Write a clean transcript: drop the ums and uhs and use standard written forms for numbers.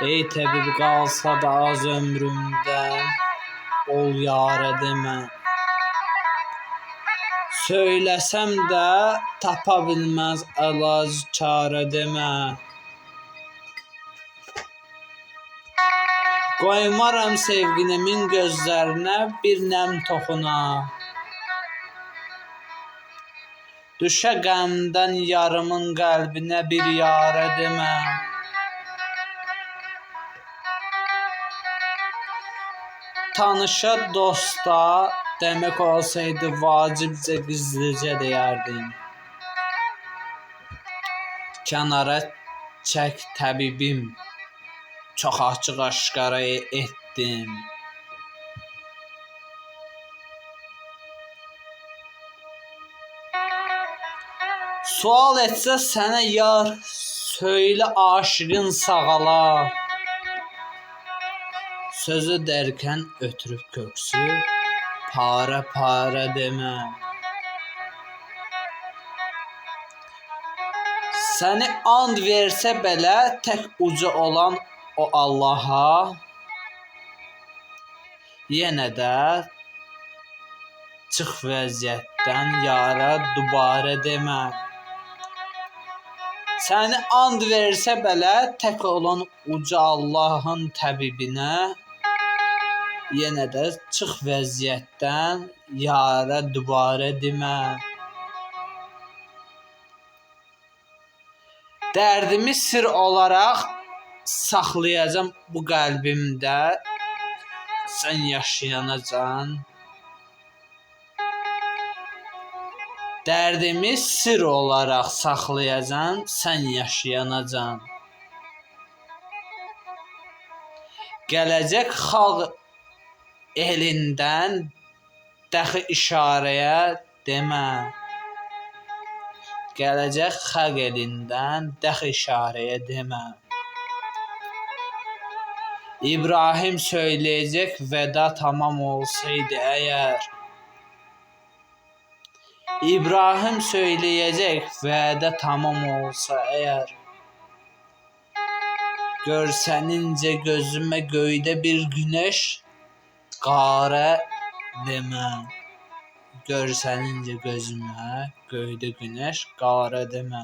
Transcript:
Ey təbib qalsa da az ömrümdən, ol yarə demə. Söyləsəm də tapa bilməz əlac çarə demə. Qoymaram sevgilimin gözlərinə bir nəm toxuna. Düşə qəmdən yarımın qəlbinə bir yarə demə. Tanışa, dosta demək olsaydı vacibcə gizlicə deyərdim. Kənara çək təbibim, çox açıq aşkara etdim. Sual etsə sənə yar, söylə aşığın sağala. Sözü dərkən ötürüb köksü, para demə. Səni and versə belə tək uca olan o Allaha, yenə də çıx vəziyyətdən yara dubarə demə. Səni and versə belə tək olan uca Allahın təbibinə, yenə də çıx vəziyyətdən yara dubarə demə. Dərdimi sir olaraq saxlayacam bu qəlbimdə, sən yaşayanacan. Dərdimi sir olaraq saxlayacam, sən yaşayanacan. Gələcək xalq elindən dəxi işarəyə demə. Gələcək xalq elindən dəxi işarəyə demə. İbrahim söyləyəcək vəda tamam olsaydı əgər. İbrahim söyləyəcək vədə tamam olsa əgər. Görsənincə gözümə göydə bir günəş, qarə demə. Görsənincə gözümə göydə günəş, qarə demə.